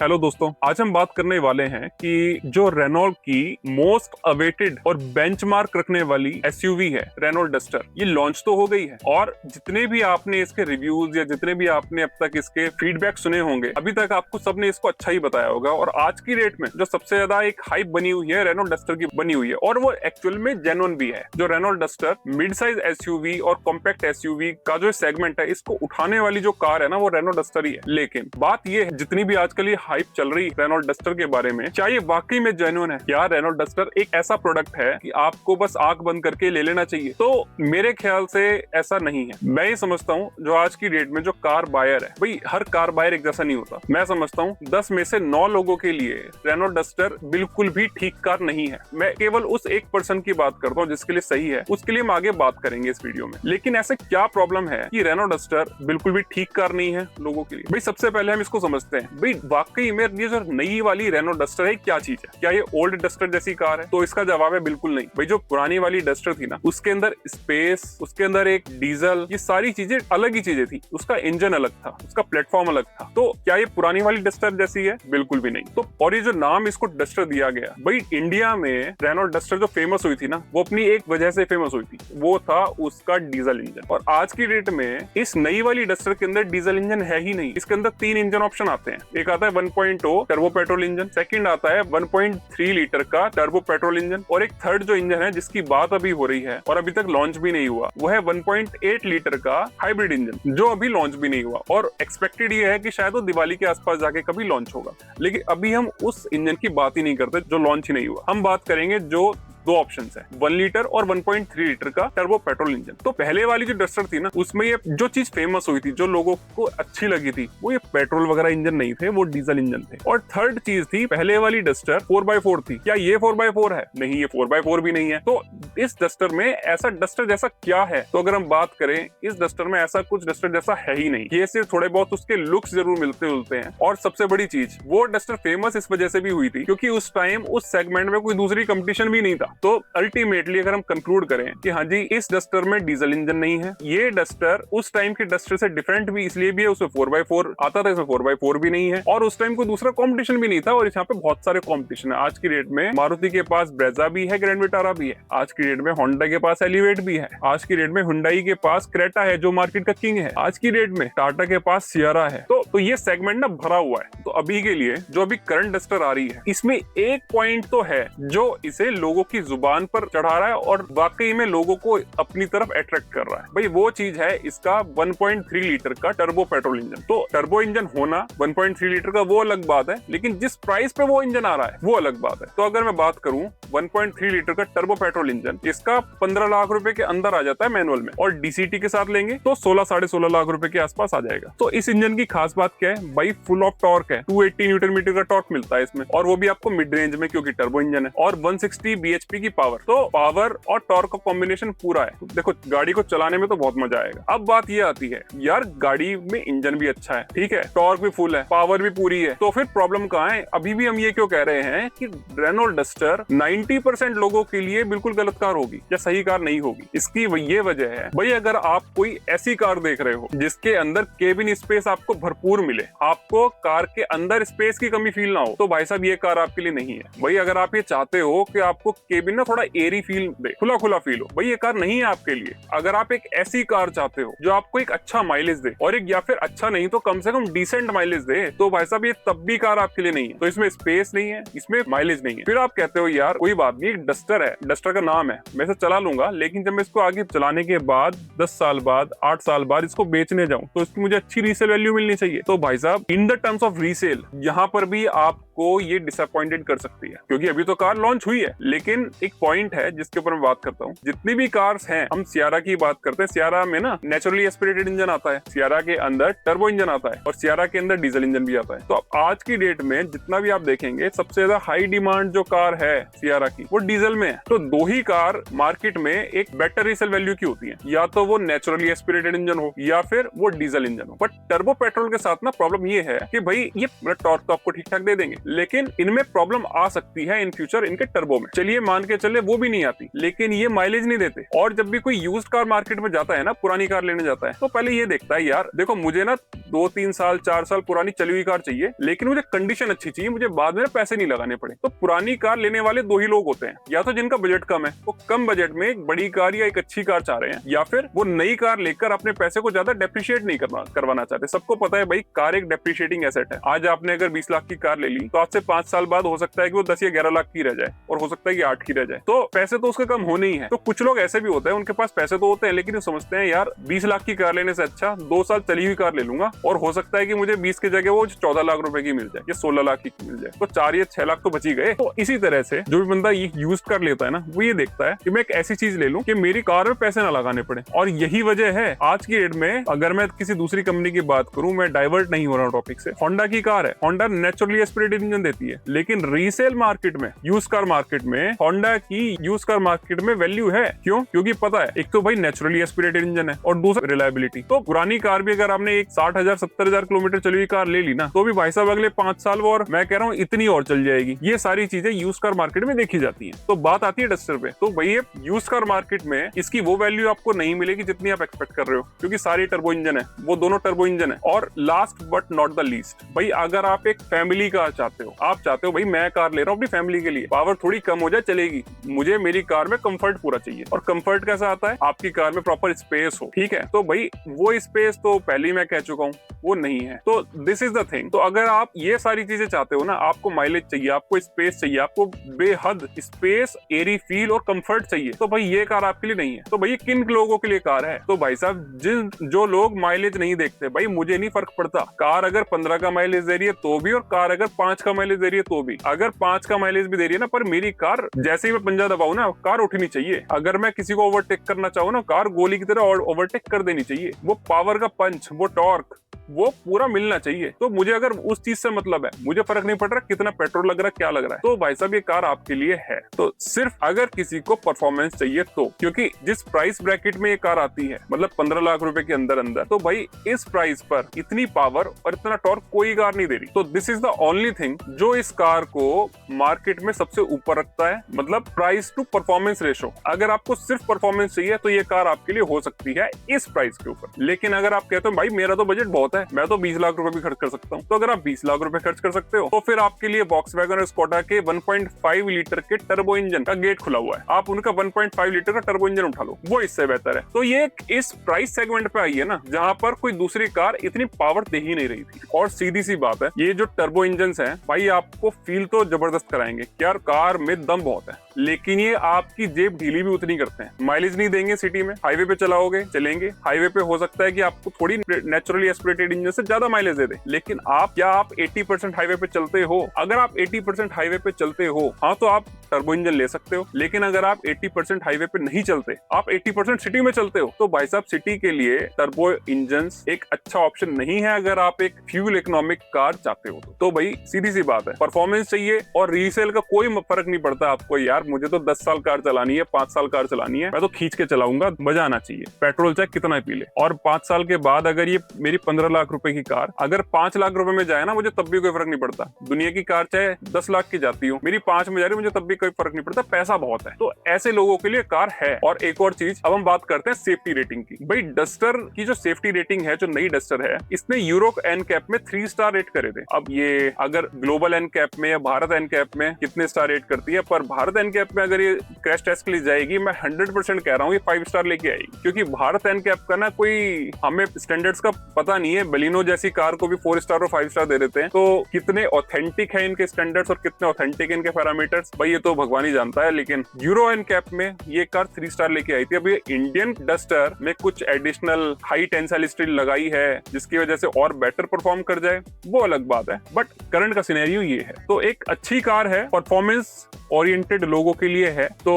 Hello दोस्तों, आज हम बात करने वाले हैं कि जो रेनॉल्ट की मोस्ट अवेटेड और बेंचमार्क रखने वाली एसयूवी है रेनॉल्ट डस्टर, ये लॉन्च तो हो गई है और जितने भी आपने इसके रिव्यूज या जितने भी आपने अब तक इसके फीडबैक सुने होंगे, अभी तक आपको सबने इसको अच्छा ही बताया होगा। और आज की डेट में जो सबसे ज्यादा एक हाइप बनी हुई है रेनॉल्ट डस्टर की बनी हुई है और वो एक्चुअल में जेन्युइन भी है। जो Renault Duster mid size SUV और कॉम्पैक्ट एसयूवी का जो सेगमेंट है, इसको उठाने वाली जो कार है ना, वो रेनॉल्ट डस्टर ही है। लेकिन बात ये है, जितनी भी आजकल ये हाइप चल रही है रेनॉल्ट डस्टर के बारे में, क्या ये वाकई में जेन्युइन है? क्या रेनॉल्ट डस्टर एक ऐसा प्रोडक्ट है कि आपको बस आंख बंद करके ले लेना चाहिए? तो मेरे ख्याल से ऐसा नहीं है। मैं ये समझता हूँ जो आज की डेट में जो कार बायर है, भाई हर कार बायर एक जैसा नहीं होता। मैं समझता हूँ 10 में से 9 लोगों के लिए रेनॉल्ट डस्टर बिल्कुल भी ठीक कार नहीं है। मैं केवल उस 1% की बात करता हूँ जिसके लिए सही है, उसके लिए हम आगे बात करेंगे इस वीडियो में। लेकिन ऐसे क्या प्रॉब्लम है कि रेनॉल्ट डस्टर बिल्कुल भी ठीक कार नहीं है लोगों के लिए? भाई सबसे पहले हम इसको समझते हैं, भाई वाकई में ये जो नई वाली रेनॉल्ट डस्टर है क्या चीज है? क्या ये ओल्ड डस्टर जैसी कार है? तो इसका जवाब है बिल्कुल नहीं। भाई जो पुरानी वाली डस्टर थी ना, उसके अंदर स्पेस, उसके अंदर एक डीजल, ये सारी चीजें अलग ही चीजें थी। उसका इंजन अलग था, उसका प्लेटफॉर्म अलग था। तो क्या ये पुरानी वाली डस्टर जैसी है? बिल्कुल भी नहीं। तो और ये जो नाम इसको डस्टर दिया गया, भाई इंडिया में रेनॉल्ट डस्टर जो फेमस हुई थी ना, वो अपनी एक वजह से फेमस हुई थी, वो था उसका डीजल इंजन। और आज की डेट में इस नई वाली डस्टर के अंदर डीजल इंजन है ही नहीं। इसके अंदर 3 इंजन ऑप्शन आते हैं। एक आता है 1.0 टर्बो पेट्रोल इंजन, सेकंड आता है 1.3 लीटर का टर्बो पेट्रोल इंजन, और एक थर्ड जो इंजन है जिसकी बात अभी हो रही है और अभी तक लॉन्च भी नहीं हुआ, वो है 1.8 लीटर का हाइब्रिड इंजन, जो अभी लॉन्च भी नहीं हुआ। और एक्सपेक्टेड ये है कि शायद वो दिवाली के आसपास जाके कभी लॉन्च होगा। लेकिन अभी हम उस इंजन की बात ही नहीं करते जो लॉन्च ही नहीं हुआ। हम बात करेंगे जो 2 ऑप्शंस है, 1 लीटर और 1.3 लीटर का टर्बो पेट्रोल इंजन। तो पहले वाली जो डस्टर थी ना, उसमें ये जो चीज फेमस हुई थी, जो लोगों को अच्छी लगी थी, वो ये पेट्रोल वगैरह इंजन नहीं थे, वो डीजल इंजन थे। और थर्ड चीज थी, पहले वाली डस्टर 4x4 थी। क्या ये 4x4 है? नहीं, ये 4x4 भी नहीं है। तो इस डस्टर में ऐसा डस्टर जैसा क्या है? तो अगर हम बात करें, इस डस्टर में ऐसा कुछ डस्टर जैसा है ही नहीं। ये सिर्फ थोड़े बहुत उसके लुक्स जरूर मिलते जुलते हैं। और सबसे बड़ी चीज, वो डस्टर फेमस इस वजह से भी हुई थी क्योंकि उस टाइम उस सेगमेंट में कोई दूसरी कंपटीशन भी नहीं था। तो अल्टीमेटली अगर हम कंक्लूड करें कि हाँ जी, इस डस्टर में डीजल इंजन नहीं है, ये डस्टर उस टाइम के डस्टर से डिफरेंट भी इसलिए भी है, उसमें 4x4 आता था, इसमें 4x4 भी नहीं है, और उस टाइम कोई दूसरा कंपटीशन भी नहीं था। और यहाँ पे बहुत सारे कंपटीशन है। आज की डेट में मारुति के पास ब्रेजा भी है, ग्रैंड विटारा भी है। आज की डेट में होंडा के पास एलिवेट भी है। आज की डेट में हुंडई के पास क्रेटा है, जो मार्केट का किंग है। आज की डेट में टाटा के पास सियारा है। तो ये सेगमेंट ना भरा हुआ है। तो अभी के लिए जो अभी करंट डस्टर आ रही है, इसमें एक पॉइंट तो है जो इसे लोगों की जुबान पर चढ़ा रहा है और वाकई में लोगों को अपनी तरफ अट्रैक्ट कर रहा है। भाई वो चीज है इसका 1.3 लीटर का टर्बो पेट्रोल इंजन। तो टर्बो इंजन होना 1.3 लीटर का वो अलग बात है, लेकिन जिस प्राइस पे वो इंजन आ रहा है वो अलग बात है। तो अगर मैं बात करूं 1.3 लीटर का टर्बो पेट्रोल इंजन, इसका 15 लाख रुपए के अंदर आ जाता है मैनुअल में, और डीसीटी के साथ लेंगे तो 16-16.5 लाख रुपए के आसपास आ जाएगा। तो इस इंजन की खास बात क्या है? भाई फुल ऑफ टॉर्क है, 280 न्यूटन मीटर का टॉर्क मिलता है इसमें, और वो भी आपको मिड रेंज में क्योंकि टर्बो इंजन है, और 160 bhp की पावर। तो पावर और टॉर्क का कॉम्बिनेशन पूरा है। तो देखो, गाड़ी को चलाने में तो बहुत मजा आएगा। अब बात ये आती है, यार गाड़ी में इंजन भी अच्छा है, ठीक है, टॉर्क भी फुल है, पावर भी पूरी है, तो फिर प्रॉब्लम कहाँ है? अभी भी हम ये क्यों कह रहे हैं कि रेनॉल्ट डस्टर 90% लोगों के लिए बिल्कुल गलत कार होगी या सही कार नहीं होगी? इसकी ये वजह है, भाई अगर आप कोई ऐसी कार देख रहे हो जिसके अंदर केबिन स्पेस आपको भरपूर मिले, आपको कार के अंदर स्पेस की कमी फील ना हो, तो भाई साहब ये कार आपके लिए नहीं है। भाई अगर आप ये चाहते हो कि आपको केबिन ना थोड़ा एरी फील दे, खुला खुला फील हो, भाई ये कार नहीं है आपके लिए। अगर आप एक ऐसी कार चाहते हो जो आपको एक अच्छा माइलेज दे, और एक या फिर अच्छा नहीं तो कम से कम डिसेंट माइलेज दे, तो भाई साहब ये तब भी कार आपके लिए नहीं है। तो इसमें स्पेस नहीं है, इसमें माइलेज नहीं है। फिर आप कहते हो यार कोई बात नहीं, डस्टर है, डस्टर का नाम है, मैं इसे चला लूंगा, लेकिन जब मैं इसको आगे चलाने के बाद 10 साल बाद, 8 साल बाद इसको बेचने जाऊं तो इसकी मुझे अच्छी रीसेल वैल्यू मिलनी चाहिए। तो भाई साहब in the terms of resale, यहाँ पर भी आपको ये डिसअपॉइंटेड कर सकती है, क्योंकि अभी तो कार लॉन्च हुई है। लेकिन एक पॉइंट है जिसके ऊपर मैं बात करता हूँ, जितनी भी कार्स हैं, हम सियारा की बात करते हैं, सियारा में ना नेचुरली एस्पिरेटेड इंजन आता है, सियारा के अंदर टर्बो इंजन आता है, और सियारा के अंदर डीजल इंजन भी आता है। तो आज की डेट में जितना भी आप देखेंगे, सबसे ज्यादा हाई डिमांड जो कार है सियारा की, वो डीजल में है। तो 2 ही कार मार्केट में एक बेटर रीसेल वैल्यू की होती है, या तो वो नेचुरली एस्पिरेटेड इंजन हो या फिर वो डीजल इंजन हो। बट टर्बो पेट्रोल के साथ ना प्रॉब्लम ये है कि भाई ये टॉर्क तो आपको ठीक ठाक दे देंगे, लेकिन इनमें प्रॉब्लम आ सकती है इन फ्यूचर इनके टर्बो में। चलिए मान के चले वो भी नहीं आती, लेकिन ये माइलेज नहीं देते। और जब भी कोई यूज्ड कार मार्केट में जाता है ना, पुरानी कार लेने जाता है, तो पहले ये देखता है यार देखो मुझे ना 2-3 साल 4 साल पुरानी चली हुई कार चाहिए, लेकिन मुझे कंडीशन अच्छी चाहिए, मुझे बाद में पैसे नहीं लगाने पड़े। तो पुरानी कार लेने वाले दो ही लोग होते हैं, या तो जिनका बजट कम है, वो कम बजट में एक बड़ी कार या एक अच्छी कार चाह रहे हैं, या फिर वो नई कार लेकर अपने पैसे को ज्यादा डेप्रिशिएट नहीं करवाना चाहते। सबको पता है भाई कार एक डेप्रिशिएटिंग एसेट है। आज आपने अगर 20 लाख की कार ले ली, तो आज से 5 साल बाद हो सकता है कि वो 10 या 11 लाख की रह जाए, और हो सकता है कि 8 की रह जाए। तो पैसे तो उसके कम होने ही है। तो कुछ लोग ऐसे भी होते हैं, उनके पास पैसे तो होते हैं, लेकिन वो समझते हैं यार 20 लाख की कार लेने से अच्छा 2 साल चली हुई कार ले लूंगा, और हो सकता है कि मुझे 20 की जगह वो 14 लाख रुपए की मिल जाए या 16 लाख की मिल जाए, तो 4 या 6 लाख तो बच ही गए। तो इसी तरह से जो भी बंदा ये यूज कर लेता है ना, वो ये देखता है कि मैं एक ऐसी चीज ले लूं कि मेरी कार में पैसे ना लगाने पड़े। और यही वजह है आज की डेट में, अगर मैं किसी दूसरी कंपनी की बात करूं, मैं डाइवर्ट नहीं हो रहा हूं टॉपिक से, होंडा की कार है, होंडा नेचुरली एस्पिरेटेड इंजन देती है, लेकिन रीसेल मार्केट में, यूज कार मार्केट में होंडा की यूज कार मार्केट में वैल्यू है। क्यों? क्योंकि पता है एक तो भाई नेचुरली एस्पिरेटेड इंजन है, और दूसरा रिलायबिलिटी। तो पुरानी कार भी अगर आपने एक 60,000-70,000 किलोमीटर चली हुई कार ले ली ना, तो भी भाई साहब अगले 5 साल और मैं कह रहा हूँ इतनी और चल जाएगी। ये सारी चीजें यूज कार मार्केट में देखी जाती हैं। तो बात आती है डस्टर पे, तो भाई यूज कार मार्केट में इसकी वो वैल्यू आपको नहीं मिलेगी जितनी आप एक्सपेक्ट कर रहे हो, क्योंकि सारी टर्बो इंजन है, वो दोनों टर्बो इंजन है। और last but not the least, भाई अगर आप एक फैमिली कार चाहते हो, आप चाहते हो भाई मैं कार ले रहा हूँ अपनी फैमिली के लिए, पावर थोड़ी कम हो जाए चलेगी, मुझे मेरी कार में कंफर्ट पूरा चाहिए। और कंफर्ट कैसा आता है? आपकी कार में प्रॉपर स्पेस हो, ठीक है? तो भाई वो स्पेस तो पहले ही मैं कह चुका हूँ वो नहीं है। तो दिस इज द थिंग। तो अगर आप ये सारी चीजें चाहते हो ना, आपको माइलेज चाहिए, आपको स्पेस चाहिए, आपको बेहद स्पेस, एरी फील और कंफर्ट चाहिए, तो भाई ये कार आपके लिए नहीं है। तो भाई किन लोगों के लिए कार है? तो भाई साहब जो लोग माइलेज नहीं देखते, भाई मुझे नहीं फर्क पड़ता कार अगर 15 का माइलेज दे रही है तो भी, और कार अगर 5 का माइलेज दे रही है तो भी। अगर 5 का माइलेज भी दे रही है ना, पर मेरी कार जैसे ही मैं पंजा दबाऊं ना, कार उठनी चाहिए। अगर मैं किसी को ओवरटेक करना चाहूँ ना, कार गोली की तरह ओवरटेक कर देनी चाहिए। वो पावर का पंच, वो टॉर्क, वो पूरा मिलना चाहिए। तो मुझे अगर उस चीज से मतलब है, मुझे फर्क नहीं पड़ रहा कितना पेट्रोल लग रहा है, क्या लग रहा है, तो भाई साहब ये कार आपके लिए है। तो सिर्फ अगर किसी को परफॉर्मेंस चाहिए तो, क्योंकि जिस प्राइस ब्रैकेट में ये कार आती है, मतलब 15 लाख रुपए के अंदर अंदर, तो भाई इस प्राइस पर इतनी पावर और इतना टॉर्क कोई कार नहीं दे रही। तो this is the only thing जो इस कार को मार्केट में सबसे ऊपर रखता है, मतलब प्राइस टू परफॉर्मेंस रेशो। अगर आपको सिर्फ परफॉर्मेंस चाहिए तो ये कार आपके लिए हो सकती है इस प्राइस के ऊपर। लेकिन अगर आप कहते हो भाई मेरा तो बजट बहुत है, मैं तो 20 लाख रुपए भी खर्च कर सकता हूं, तो अगर आप 20 लाख रुपए खर्च कर सकते हो, तो फिर आपके लिए वॉक्सवैगन और स्कोडा के 1.5 लीटर के टर्बो इंजन का गेट खुला हुआ है। आप उनका 1.5 लीटर का टर्बो इंजन उठा लो, वो इससे बेहतर है। तो ये इस प्राइस सेगमेंट पे आई है ना, जहां पर कोई दूसरी कार इतनी पावर दे ही नहीं रही थी। और सीधी सी बात है, ये जो टर्बो इंजन हैं भाई आपको फील तो जबरदस्त कराएंगे, यार कार में दम बहुत है, लेकिन ये आपकी जेब ढीली भी उतनी करते हैं। माइलेज नहीं देंगे सिटी में, हाईवे पे चलाओगे चलेंगे, हाईवे पे हो सकता है कि आपको थोड़ी नेचुरली एस्पिरेटेड इंजन से ज्यादा माइलेज दे दे, लेकिन आप 80% हाईवे पे चलते हो? अगर आप 80% हाईवे पे चलते हो, हाँ, तो आप टर्बो इंजन ले सकते हो। लेकिन अगर आप 80% हाईवे पे नहीं चलते, आप 80% सिटी में चलते हो, तो भाई साहब सिटी के लिए टर्बो इंजन एक अच्छा ऑप्शन नहीं है अगर आप एक फ्यूल इकोनॉमिक कार चाहते हो। तो भाई सीधी सी बात है, परफॉर्मेंस चाहिए और रीसेल का कोई फर्क नहीं पड़ता आपको। यार मुझे तो 10 साल कार चलानी है, 5 साल कार चलानी है, मैं तो खींच के चलाऊंगा, मजा आना चाहिए, पेट्रोल चाहे कितना ही पी ले। और 5 साल के बाद अगर ये मेरी 15 लाख रुपए की कार अगर 5 लाख रुपए में जाए ना, मुझे तब भी कोई फर्क नहीं पड़ता। दुनिया की कार चाहे 10 लाख की जाती हो, मेरी 5 में जा रही है, मुझे तब भी कोई फर्क नहीं पड़ता, पैसा बहुत है। तो ऐसे लोगों के लिए कार है। और एक और चीज, अब हम बात करते हैं सेफ्टी रेटिंग की। भाई डस्टर की जो सेफ्टी रेटिंग है, जो नई डस्टर है, इसने यूरो एनकैप में 3 स्टार रेट करे थे। अब ये अगर ग्लोबल एनकैप में या भारत एनकैप में कितने स्टार रेट करती है, पर भारत एनकैप में अगर ये क्रैश टेस्ट के लिए जाएगी, मैं 100% कह रहा हूँ ये 5 स्टार लेके आएगी। क्योंकि भारत एनकैप का ना कोई हमें स्टैंडर्ड्स का पता नहीं है, बलिनो जैसी कार को भी 4 स्टार और 5 स्टार दे देते हैं। तो कितने ऑथेंटिक है इनके स्टैंडर्ड्स और कितने ऑथेंटिक इनके पैरामीटर्स, भाई ये तो भगवान ही जानता है। लेकिन यूरो एनकैप में ये कार 3 स्टार लेके आई थी। अब ये इंडियन डस्टर में कुछ एडिशनल हाई टेंसाइल स्टील लगाई है जिसकी वजह से और बेटर परफॉर्म कर जाए, वो अलग बात है, बट करंट का सिनेरियो ये है। तो एक अच्छी कार है, परफॉर्मेंस ओरिएंटेड लोगों के लिए है। तो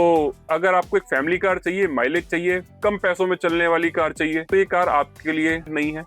अगर आपको एक फैमिली कार चाहिए, माइलेज चाहिए, कम पैसों में चलने वाली कार चाहिए, तो ये कार आपके लिए नहीं है।